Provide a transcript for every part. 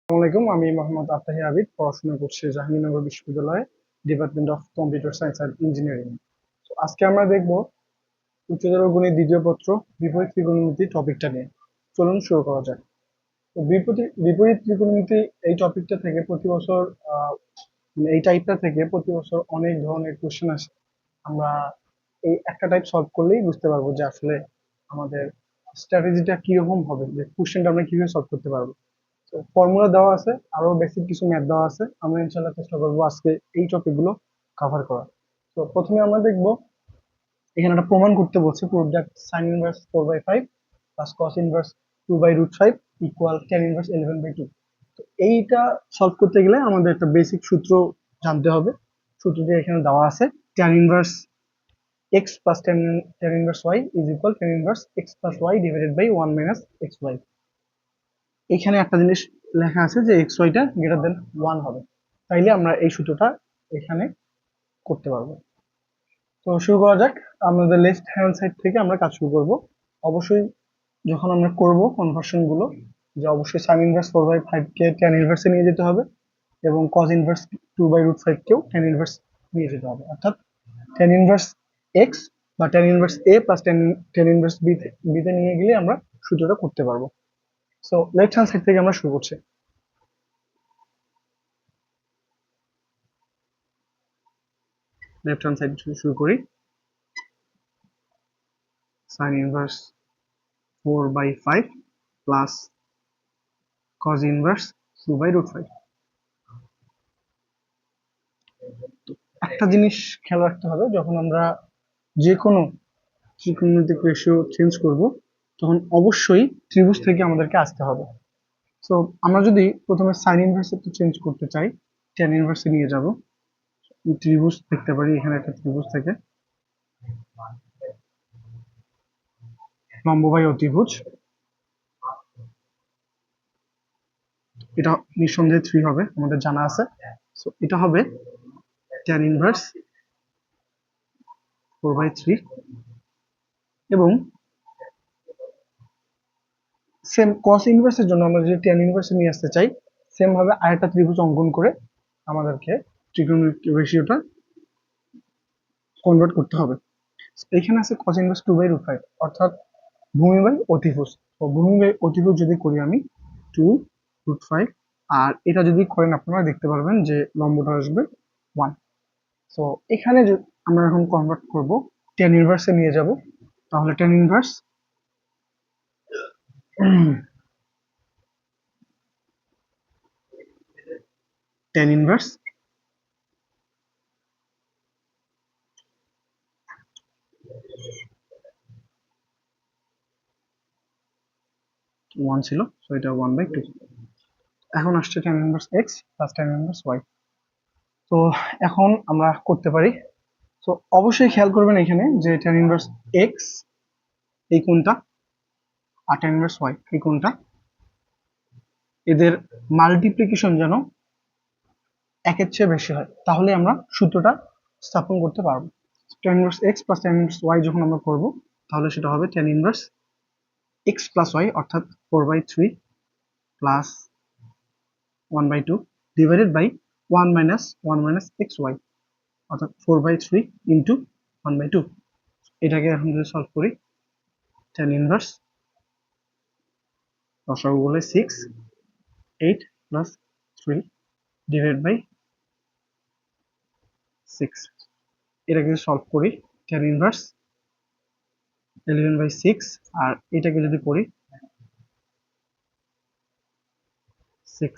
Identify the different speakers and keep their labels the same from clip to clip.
Speaker 1: আসসালামু আলাইকুম। আমি মোহাম্মদ আফতাহি আবিদ, পড়াশোনা করছি জাহাঙ্গীরনগর বিশ্ববিদ্যালয়ে, department of computer science and engineering. তো আজকে আমরা দেখব উচ্চতর গণিত দ্বিতীয় পত্র বিপরীত ত্রিকোণমিতি টপিকটা নিয়ে। চলুন শুরু করা যাক। তো বিপরীত ত্রিকোণমিতি এই টপিকটা থেকে প্রতি বছর এই টাইপটা থেকে প্রতি বছর অনেক ধরনের কোশ্চেন আসে। আমরা এই একটা টাইপ সলভ করলেই বুঝতে পারবো যে আসলে আমাদের স্ট্র্যাটেজিটা কিরকম হবে, যে কোশ্চেনটা আমরা কিভাবে সলভ করতে পারবো। ফর্মুলা দেওয়া আছে, আরো বেসিক কিছু ম্যাথ দেওয়া আছে। আমরা ইনশাল্লাহ চেষ্টা করবো আজকে এই টপিক গুলো কভার করা। তো প্রথমে আমরা দেখবো, এখানে একটা প্রমাণ করতে বলছে, prove that sign inverse 4/5 plus cos inverse 2/√5 equal tan inverse 11/2। তো এইটা সলভ করতে গেলে আমাদের একটা বেসিক সূত্র জানতে হবে। সূত্রটি এখানে দেওয়া আছে, tan inverse x plus tan inverse y is equal tan inverse x plus y divided by 1 minus xy। এখানে একটা জিনিস লেখা আছে যে এক্স ওয়াইটা গ্রেটার দেন 1 হবে, তাইলে আমরা এই সূত্রটা এখানে করতে পারবো। তো শুরু করা যাক। আমাদের লেফট হ্যান্ড সাইড থেকে আমরা কাজ শুরু করব। অবশ্যই যখন আমরা করব কনভার্সন গুলো, যে অবশ্যই সাইন ইনভার্স 4/5 কে ট্যান ইনভার্সে নিয়ে যেতে হবে এবং কজ ইনভার্স 2/√5 কেও ট্যান ইনভার্স নিয়ে যেতে হবে, অর্থাৎ ট্যান ইনভার্স এক্স বা tan inverse A plus tan inverse B তে নিয়ে গেলে আমরা সূত্রটা করতে পারবো। সো লেফট হ্যান্ড সাইড থেকে আমরা শুরু করছি। লেফট হ্যান্ড সাইড শুরু করি। sin inverse 4/5 plus cos inverse 2/√5। একটা জিনিস খেয়াল রাখতে হবে, যখন আমরা যে কোনো ত্রিকোণমিতিক রেশিও চেঞ্জ করব, তখন অবশ্যই ত্রিভুজ থেকে আমাদেরকে আসতে হবে। সো আমরা যদি প্রথমে সাইন ইনভার্স একটু চেঞ্জ করতে চাই, ট্যান ইনভার্সে নিয়ে যাব। ত্রিভুজ দেখতে পারি, এখানে একটা ত্রিভুজ থেকে লম্ববাহী অতিভুজ, এটা নিঃসন্দেহে 3 হবে, আমাদের জানা আছে। সো এটা হবে ট্যান ইনভার্স 4/3 এবং সেম কস ইনভার্সের জন্য আমরা যদি ট্যান ইনভার্স নিয়ে আসতে চাই, সেম ভাবে আরেকটা ত্রিভুজ অঙ্কন করে আমাদেরকে ত্রিকোণমিতিক রেশিওটা কনভার্ট করতে হবে। এখানে আছে কস ইনভার্স 2/√5, অর্থাৎ ভূমি বাই অতিভুজ। তো ভূমি বাই অতিভুজ যদি করি আমি 2√5, আর এটা যদি করেন আপনারা দেখতে পারবেন যে লম্বটা আসবে 1। তো এখানে আমরা এখন কনভার্ট করব, ট্যান ইনভার্সে নিয়ে যাব। তাহলে ট্যান ইনভার্স ট্যান ইনভার্স 1 ছিল, সো এটা 1/2। এখন আসছে tan inverse x plus tan inverse y. তো এখন আমরা করতে পারি। তো অবশ্যই খেয়াল করবেন এখানে যে ট্যান ইনভার্স এক্স এই কোণটা আর ট্যান ইনভার্স ওয়াই এই কোণটা, এদের মাল্টিপ্লিকেশন যেন একের চেয়ে বেশি হয়, তাহলে আমরা সূত্রটা স্থাপন করতে পারবো। Tan inverse x plus tan inverse y যখন আমরা করব, তাহলে সেটা হবে tan inverse x plus y, অর্থাৎ 4/3 plus 1/2 divided by 1 minus 1 minus x y, অর্থাৎ 4/3 ইন্টু 1/2। এটাকে এখন যদি সলভ করি, ট্যান ইনভার্স লসাগু বলে 6, 8 প্লাস 3 ডিভাইড বাই 6। এটাকে সলভ করি, ট্যান ইনভার্স 11/6, আর এটাকে যদি করি 6।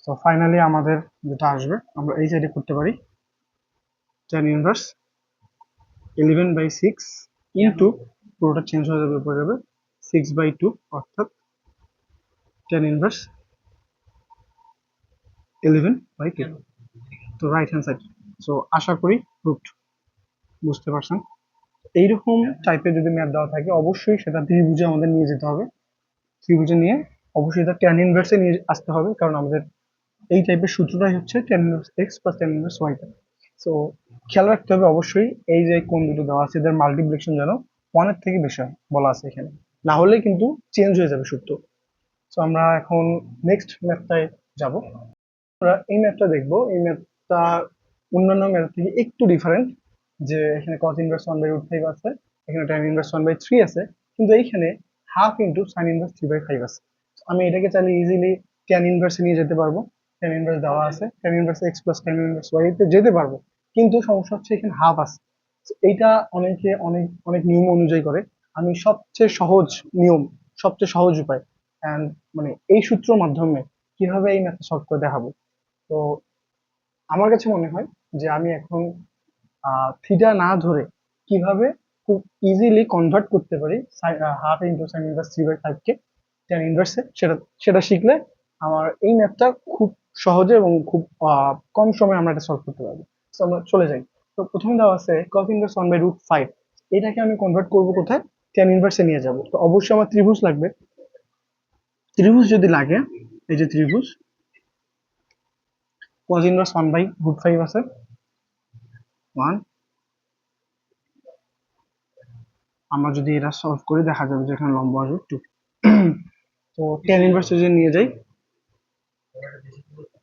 Speaker 1: তো ফাইনালি আমাদের যেটা আসবে, আমরা এই সাইডে করতে পারি, ট্যান ইনভার্স 11/6 ইন্টু, পুরোটা চেঞ্জ হয়ে যাবে, উপরে যাবে 6/2, অর্থাৎ ট্যান ইনভার্স 11/2। তো রাইট হ্যান্ড সাইড। সো আশা করি প্রুফড, বুঝতে পারছেন। এইরকম টাইপের যদি ম্যাথ দেওয়া থাকে, অবশ্যই সেটা ত্রিভুজে আমাদের নিয়ে যেতে হবে। ত্রিভুজে নিয়ে অবশ্যই এটা ট্যান ইনভার্সে নিয়ে আসতে হবে, কারণ আমাদের এই টাইপের সূত্রটাই হচ্ছে tan inverse x plus tan inverse ওয়াইটা। সো খেয়াল রাখতে হবে অবশ্যই, এই যে কোণ দুটো দেওয়া আছে এদের মাল্টিপ্লিকেশন যেন 1 এর থেকে বেশি হয় বলা আছে এখানে, না হলে কিন্তু চেঞ্জ হয়ে যাবে সূত্র। তো আমরা এখন নেক্সট ম্যাথটায় যাব। আমরা এই ম্যাথটা দেখবো। এই ম্যাথটা অন্যান্য ম্যাথ থেকে একটু ডিফারেন্ট, যে এখানে cos ইনভার্স 1/√5 আছে, এখানে tan ইনভার্স 1/3 আছে, কিন্তু এইখানে হাফ ইন্টু sin ইনভার্স 3/5 আছে। আমি এটাকে চাইলে ইজিলি tan ইনভার্স নিয়ে যেতে পারবো। tan ইনভার্স দেওয়া আছে, tan inverse x plus tan inverse y তে যেতে পারবো, কিন্তু সমস্যা হচ্ছে এখানে হাফ আছে। তো এইটা অনেকে অনেক অনেক নিয়ম অনুযায়ী করে। আমি সবচেয়ে সহজ নিয়ম, সবচেয়ে সহজ উপায় এন্ড মানে এই সূত্রের মাধ্যমে কিভাবে এই ম্যাথ সলভ করে দেখাবো। তো আমার কাছে মনে হয় যে আমি এখন থিটা না ধরে কিভাবে খুব ইজিলি কনভার্ট করতে পারি হাফ ইন্টু সাইন ইনভার্স 3/5 কে tan ইনভার্সে, সেটা সেটা শিখলে আমার এই ম্যাথটা খুব সহজে এবং খুব কম সময়ে আমরা এটা সলভ করতে পারবো। তো আমরা চলে যাই। তো প্রথমে দেওয়া আছে cos ইনভার্স 1/√5, এটাকে আমি কনভার্ট করব কোথায়, tan ইনভার্সে নিয়ে যাব। তো অবশ্যই আমার ত্রিভুজ লাগবে। ত্রিভুজ যদি লাগে, এই যে ত্রিভুজ cos ইনভার্স 1/√5 আছে 1, আমরা যদি এটা সলভ করি দেখা যাবে যে এখানে লম্ব আসবে 2। তো tan ইনভার্স যদি নিয়ে যাই,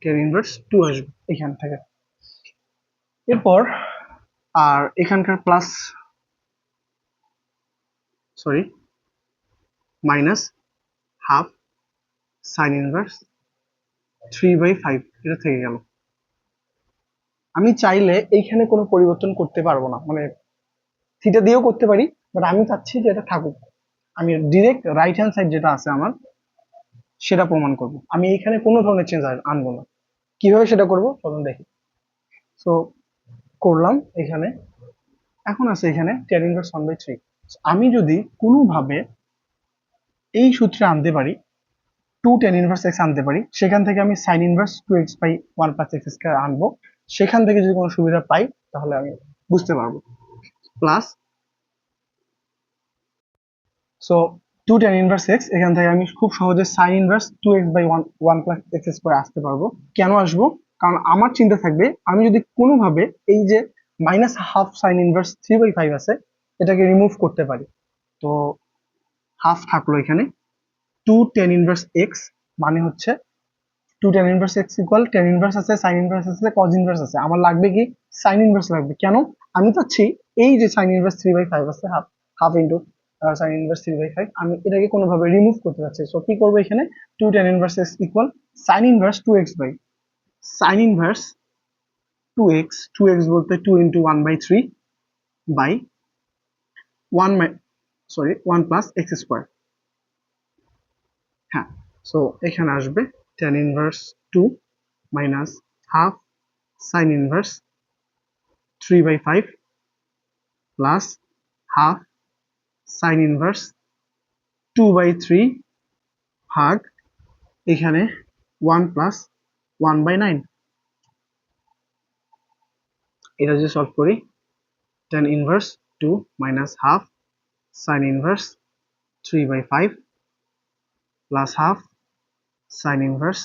Speaker 1: tan ইনভার্স 2 আসবে এখান থেকে। এরপর আর এখানকার plus, sorry, minus half sign inverse 3/5 এটা থেকে গেল। আমি চাইলে এইখানে কোনো পরিবর্তন করতে পারবো না, মানে থিটা দিয়েও করতে পারি, বাট আমি চাচ্ছি যে এটা থাকুক। আমি ডিরেক্ট রাইট হ্যান্ড সাইড যেটা আছে আমার সেটা প্রমাণ করব। আমি এখানে কোনো ধরনের চেঞ্জ আনবো না। কিভাবে সেটা করব চলুন দেখি। সো করলাম এখানে, এখন আছে এখানে tan ইনভার্স 1/3। আমি যদি কোনোভাবে এই সূত্রে আনতে পারি, 2 tan ইনভার্স x আনতে পারি, সেখান থেকে আমি sin ইনভার্স 2x/1 + x² আনবো। সেখান থেকে যদি কোনো সুবিধা পাই তাহলে আমি বুঝতে পারবো। Plus, so 2 tan inverse x, এখান থেকে আমি খুব সহজে sin ইনভার্স 2x/1 + x² আসতে পারবো। কেন আসবো? কারণ আমার চিন্তা থাকবে আমি যদি কোনোভাবে এই যে মাইনাস হাফ সাইন ইনভার্স 3/5 আছে এটাকে রিমুভ করতে পারি। তো হাফ থাকলো এখানে, 2 tan ইনভার্স x মানে হচ্ছে 2 tan inverse x equal tan inverse আছে, sin ইনভার্স আছে, cos ইনভার্স আছে, আমার লাগবে কি sin ইনভার্স লাগবে। কেন? আমি চাচ্ছি এই যে sin ইনভার্স 3/5 আছে, half half into sin inverse 3/5, আমি এটাকে কোনোভাবে রিমুভ করতে চাচ্ছি। সো কি করব, এখানে 2 tan inverse x equal sin inverse 2x by sin inverse 2x, 2x বলতে 2 into 1/3 by 1 sorry 1 plus x²। হ্যাঁ, সো এখানে আসবে tan inverse 2 minus half sin inverse 3/5 plus half sin inverse 2/3 ভাগ এখানে 1 প্লাস 1/9। এটা যদি সলভ করি, tan inverse 2 minus half sin inverse 3/5 plus half sin inverse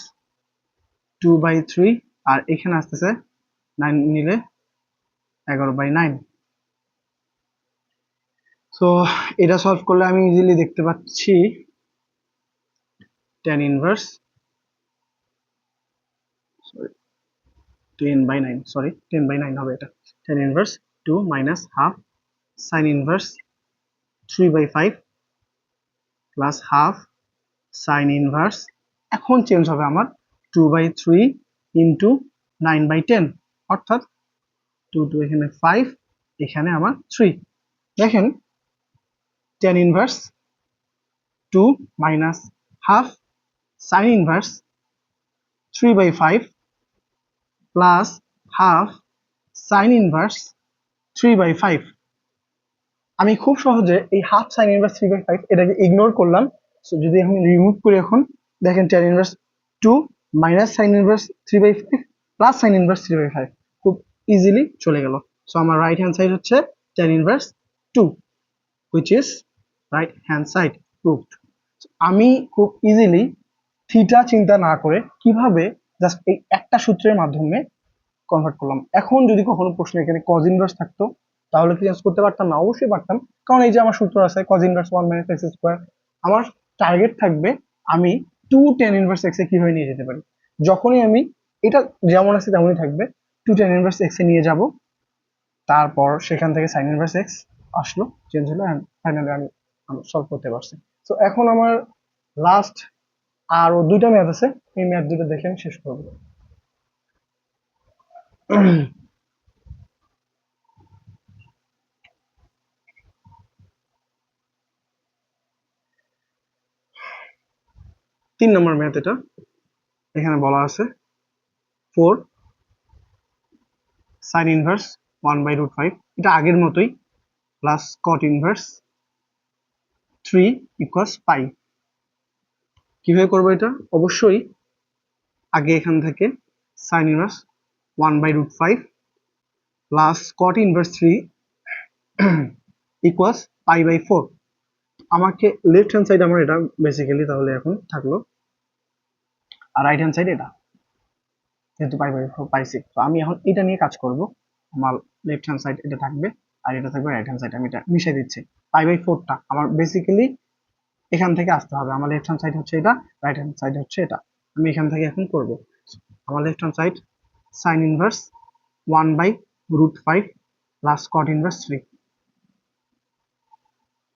Speaker 1: 2/3, আর এখানে আসতেছে 9 নিলে 11/9। সো এটা সলভ করলে আমি ইজিলি দেখতে পাচ্ছি tan ইনভার্স 10/9, সরি 10/9 হবে এটা। tan inverse 2 minus half sin inverse 3/5 plus half sin inverse, এখন চেঞ্জ হবে আমার 2/3 ইন্টু 9/10, অর্থাৎ 2 এখানে 5, এখানে আমার 3। দেখেন tan inverse 2 minus half sin inverse 3/5 plus half sin inverse 3/5। আমি খুব সহজে এই হাফ sin ইনভার্স 3/5 এটাকে ইগনোর করলাম। সো যদি আমি রিমুভ করি, এখন দেখেন tan inverse 2 minus sin inverse 3/5 plus sin inverse 3/5 খুব ইজিলি চলে গেল। সো আমার রাইট হ্যান্ড সাইড হচ্ছে tan inverse 2, which is right hand side proved। আমি খুব ইজিলি থিটা চিন্তা না করে কিভাবে জাস্ট এই একটা সূত্রের মাধ্যমে কনভার্ট করলাম। এখন যদি কখনো প্রশ্ন এখানে cos ইনভার্স থাকতো তাহলে কি চেঞ্জ করতে পারতাম না? অবশ্যই পারতাম, কারণ এই যে আমার সূত্র আছে cos ইনভার্স 1 - x²। আমার টার্গেট থাকবে আমি টু টেন ইনভার্স এক্স এ কিভাবে নিয়ে যেতে পারি। যখনই আমি এটা যেমন আছে তেমনই থাকবে, টু টেন ইনভার্স এক্স এ নিয়ে যাব, তারপর সেখান থেকে সাইন ইনভার্স এক্স আসলো, চেঞ্জ হলো, এন্ড ফাইনালি আমি সলভ করতে পারছি। তো এখন আমার লাস্ট আরো দুইটা ম্যাথ আছে, এই ম্যাথ দুটো দেখে আমি শেষ করবো। 3 নম্বর ম্যাথ এটা, এখানে বলা আছে 4 সাইন ইনভার্স 1/√5, এটা আগের মতোই, plus cot inverse 3 equals pi. কিভাবে করবো এটা? অবশ্যই আগে এখান থেকে sine inverse 1/√5 plus cot inverse 3 equals পাই/4। আমাকে লেফট হ্যান্ড সাইড আমার এটা বেসিক্যালি তাহলে এখন থাকলো, আর রাইট হ্যান্ড সাইড এটা, যেহেতু পাই/4 পাইছি, তো আমি এখন এটা নিয়ে কাজ করব। আমার লেফট হ্যান্ড সাইড এটা থাকবে, আর এটা থাকবে রাইট হ্যান্ড সাইড। আমি এটা মিশিয়ে দিচ্ছি। পাই/4টা আমার বেসিক্যালি এখান থেকে আসতে হবে। আমার লেফট হ্যান্ড সাইড হচ্ছে এটা, রাইট হ্যান্ড সাইড হচ্ছে এটা। আমি এখান থেকে এখন করব। আমার left hand side sign inverse 1/√5 plus cot inverse 3।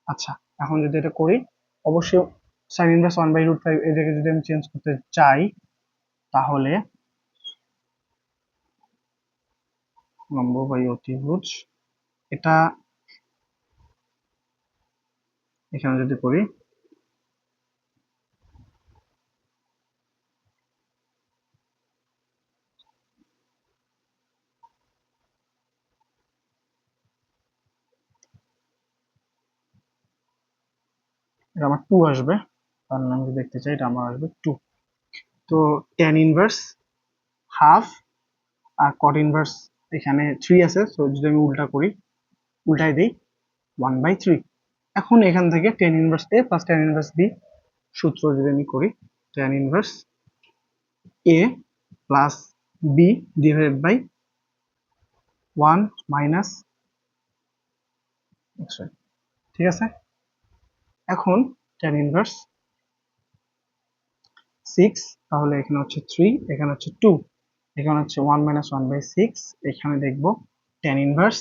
Speaker 1: আচ্ছা, এখন যদি এটা করি, অবশ্যই সাইন ইনভার্স 1/√5 এটাকে যদি আমি চেঞ্জ করতে চাই, তাহলে লম্ব বাই অতিভুজ, এটা এখানে যদি করি, এটা আমার 2 আসবে, কারণ আমি যদি দেখতে চাই এটা আমার আসবে 2। তো ট্যান ইনভার্স হাফ আর কট ইনভার্স এখানে 3 আছে, তো যদি আমি উল্টা করি, উল্টাই দিই 1/3। এখন এখান থেকে tan inverse A plus tan inverse B সূত্র যদি আমি করি, tan inverse A plus B divided by 1 minus, ঠিক আছে। এখন ট্যান ইনভার্স 6, তাহলে এখানে হচ্ছে 3, এখানে হচ্ছে 2, এখানে হচ্ছে 1 মাইনাস 1/6, এখানে দেখবো tan inverse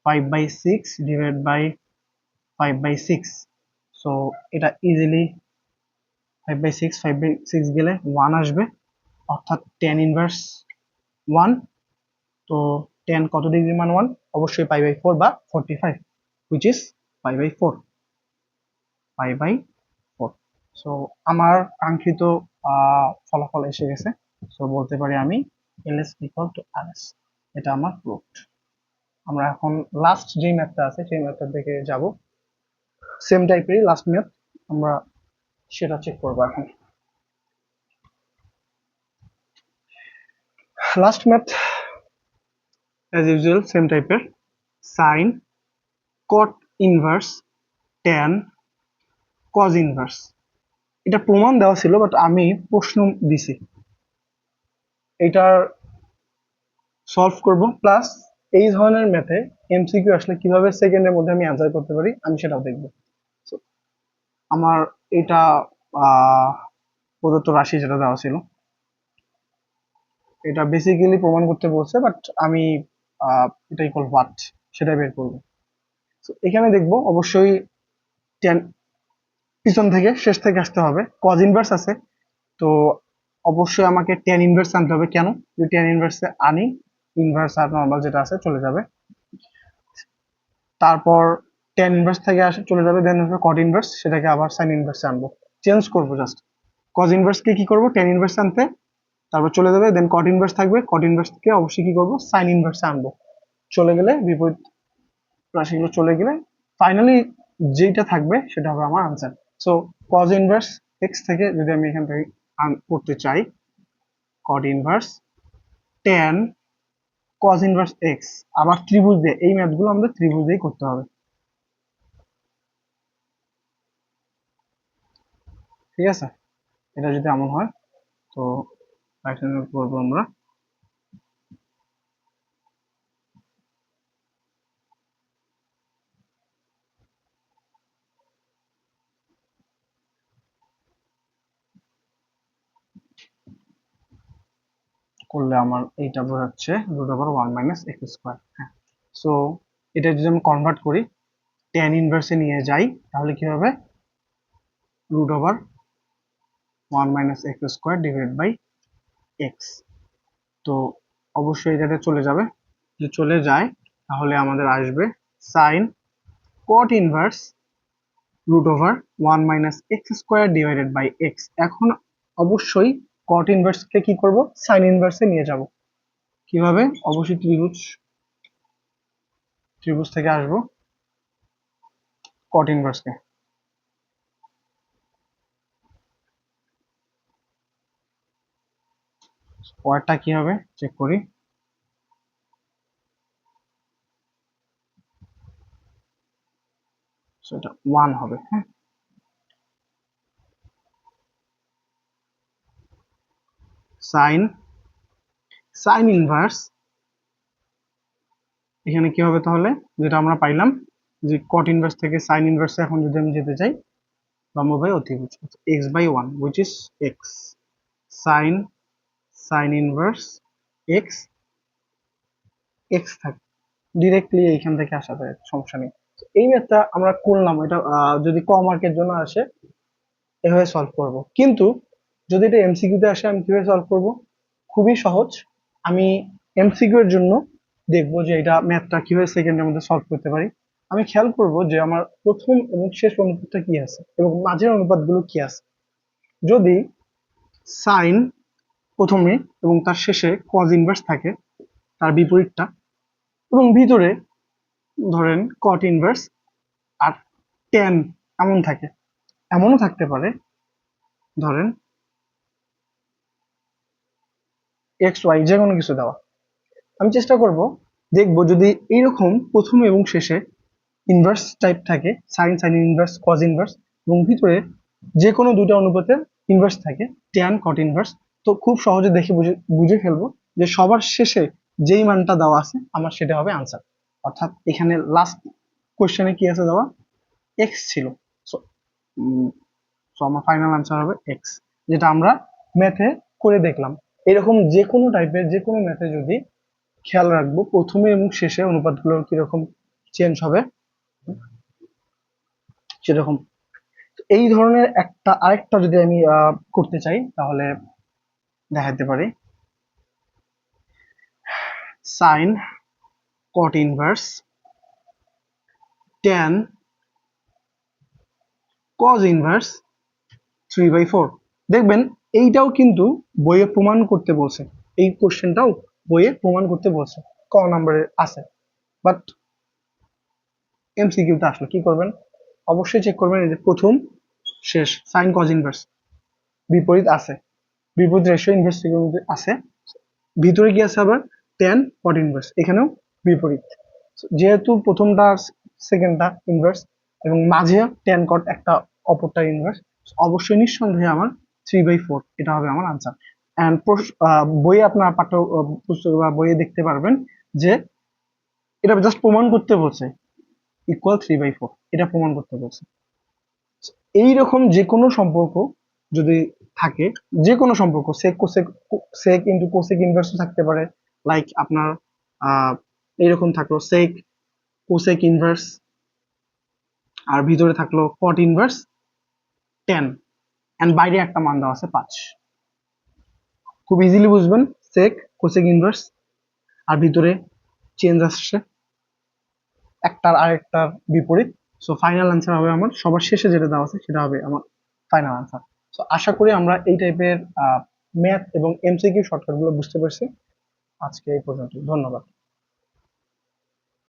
Speaker 1: 5/6 divide by 5/6। So এটা ইজিলি 5/6, 5/6 গেলে 1 আসবে, অর্থাৎ ট্যান ইনভার্স 1। তো ট্যান কত ডিগ্রি মান 1? অবশ্যই পাই/4 বা 45, হুইচ ইজ পাই/4, পাই/4। সো আমার কাঙ্ক্ষিত ফলাফল এসে গেছে। সো বলতে পারি আমি এলএস ইকুয়াল টু আরএস, এটা আমার প্রুফড। আমরা এখন লাস্ট যে ম্যাথটা আছে সেই ম্যাথটার দিকে যাব, সেম টাইপেরই লাস্ট ম্যাথ, আমরা সেটা চেক করবো এখন। Last math as usual same টাইপের, sine cot inverse tan cos inverse. এটা প্রমাণ দেওয়া ছিল, বাট আমি প্রশ্ন দিছি, এটার সলভ করব, প্লাস এই ধরনের ম্যাথে এমসিকিউ আসলে কিভাবে সেকেন্ডের মধ্যে আমি অ্যান্সার করতে পারি আমি সেটাও দেখবো। So, আমার এটা প্রদত্ত রাশি যেটা দেওয়া ছিল, এটা বেসিক্যালি প্রমাণ করতে বলছে, বাট আমি এটা ইকুয়াল হোয়াট সেটা বের করবো। So, এখানে দেখবো অবশ্যই tan পিছন থেকে শেষ থেকে আসতে হবে, কজ ইনভার্স আছে, তো অবশ্যই আমাকে ট্যান ইনভার্স আনতে হবে। কেন? যদি ট্যান ইনভার্সে আনি, ইনভার্স আর নর্মাল যেটা আছে চলে যাবে, তারপর ট্যান ইনভার্স থেকে আসে চলে যাবে, দেন আসবে কট ইনভার্স, সেটাকে আবার সাইন ইনভার্সে আনবো, চেঞ্জ করবো জাস্ট। কজ ইনভার্সকে কি করবো? ট্যান ইনভার্স আনতে, তারপর চলে যাবে, দেন কট ইনভার্স থাকবে, কট ইনভার্সকে অবশ্যই কি করবো? সাইন ইনভার্সে আনবো। চলে গেলে বিপরীত রাশিগুলো চলে গেলে ফাইনালি যেটা থাকবে সেটা হবে আমার answer. So cos inverse x থেকে যদি আমি এখান থেকে করতে চাই, কট inverse tan cos inverse x, আবার ত্রিভুজ দিয়ে, এই ম্যাথগুলো আমাদের ত্রিভুজ দিয়েই করতে হবে, ঠিক আছে। এটা যদি এমন হয়, তো রাইট হ্যান্ড করবো আমরা। করলে আমার এইটা বোঝাচ্ছে √1 - x²। হ্যাঁ, সো এটা যদি আমি কনভার্ট করি, tan ইনভার্সে নিয়ে যাই, তাহলে কি হবে? √1 - x²/x। তো অবশ্যই এটাতে চলে যাবে, যদি চলে যায় তাহলে আমাদের আসবে সাইন cot ইনভার্স √1 - x²/x। এখন অবশ্যই cot ইনভার্সকে কি করব? সাইন ইনভার্সে নিয়ে যাব। কিভাবে? অবশ্যই ত্রিভুজ থেকে আসবো cot ইনভার্সকে। পরেরটা কি হবে চেক করি। সেটা 1 হবে। হ্যাঁ, সাইন ইনভার্স, এখানে কি হবে তাহলে? যেটা আমরা পাইলাম যে cot ইনভার্স থেকে সাইন ইনভার্সে এখন যদি আমি যেতে চাই, লম্ববাই অতিভুজ x/1 which is x, sign inverse x, থাকে ডিরেক্টলি এইখান থেকে আসা যায়, সমস্যা নেই। এই ম্যাথটা আমরা করলাম, এটা যদি ক মার্কের জন্য আসে এভাবে সলভ করব। কিন্তু যদি এটা এমসিকিউ তে আসে আমি কিভাবে সলভ করব? খুবই সহজ। আমি এমসিকিউ এর জন্য দেখবো যে এটা ম্যাথটা কিভাবে সেকেন্ডের মধ্যে সলভ করতে পারি। আমি খেয়াল করব যে আমার প্রথম এবং শেষ অনুপাতটা কি আছে এবং মাঝের অনুপাতগুলো কি আছে। যদি সাইন প্রথমে এবং তার শেষে কজ ইনভার্স থাকে, তার বিপরীতটা, এবং ভিতরে ধরেন কট ইনভার্স আর ট্যান এমন থাকে, এমনও থাকতে পারে ধরেন এক্স ওয়াই যে কোনো কিছু দেওয়া। আমি চেষ্টা করব, দেখবো যদি এইরকম প্রথমে এবং শেষে ইনভার্স টাইপ থাকে, সাইন ইনভার্স, কজ ইনভার্স, এবং ভিতরে যে কোনো দুইটা অনুপাতের ইনভার্স থাকে, ট্যান, কট ইনভার্স, তো খুব সহজে দেখে বুঝে বুঝে ফেলবো যে সবার শেষে যেই মানটা দেওয়া আছে আমার সেটা হবে আনসার। অর্থাৎ এখানে লাস্ট কোশ্চেনে কি আছে দেওয়া? এক্স ছিল। সো আমার ফাইনাল আনসার হবে এক্স, যেটা আমরা ম্যাথে করে দেখলাম। এরকম যে কোনো টাইপের যে কোনো ম্যাথে যদি খেয়াল রাখবো প্রথমে এবং শেষে অনুপাতগুলো কিরকম চেঞ্জ হবে সেরকম। এই ধরনের আরেকটা যদি আমি করতে চাই তাহলে দেখাতে পারি sign cot inverse tan cos inverse 3/4। দেখবেন এইটাও কিন্তু বইয়ে প্রমাণ করতে বলছে, এই কোশ্চেনটাও বইয়ে প্রমাণ করতে বলছে, ক নম্বরে আছে। বাট এমসিকিউতে আসলে কি করবেন? অবশ্যই চেক করবেন এই যে প্রথম শেষ সাইন কজ ইনভার্স বিপরীত আছে, বিপরীত রেশিও ইনভার্স আছে, ভিতরে কি আছে আবার ট্যান কট ইনভার্স, এখানেও বিপরীত। যেহেতু প্রথমটা সেকেন্ডটা ইনভার্স এবং মাঝে ট্যান কট একটা অপরটা ইনভার্স, অবশ্যই নিঃসন্দেহে আমার 3/4 এটা হবে আমার আনসার। অ্যান্ড বইয়ে আপনার পাঠ্য পুস্তক বা বইয়ে দেখতে পারবেন যে এটা জাস্ট প্রমাণ করতে বলছে ইকুয়াল 3/4, এটা প্রমাণ করতে বলছে। এইরকম যে কোনো সম্পর্ক যদি থাকে, যে কোনো সম্পর্ক সেক ইন্টু কোসেক ইনভার্সও থাকতে পারে, লাইক আপনার এইরকম থাকলো সেক কোসেক ইনভার্স আর ভিতরে থাকলো কট ইনভার্স 10 এন্ড বাইরে একটা মান দেওয়া আছে 5। খুব ইজিলি বুঝবেন সেক কোসেক ইনভার্স আর ভিতরে চেঞ্জ আসছে একটার আরেকটার বিপরীত। সো ফাইনাল আনসার হবে আমার সবার শেষে যেটা দেওয়া আছে সেটা হবে আমার ফাইনাল আনসার। সো আশা করি আমরা এই টাইপের ম্যাথ এবং এমসিকিউ শর্টকাট গুলো বুঝতে পারছি। আজকে এই পর্যন্ত, ধন্যবাদ।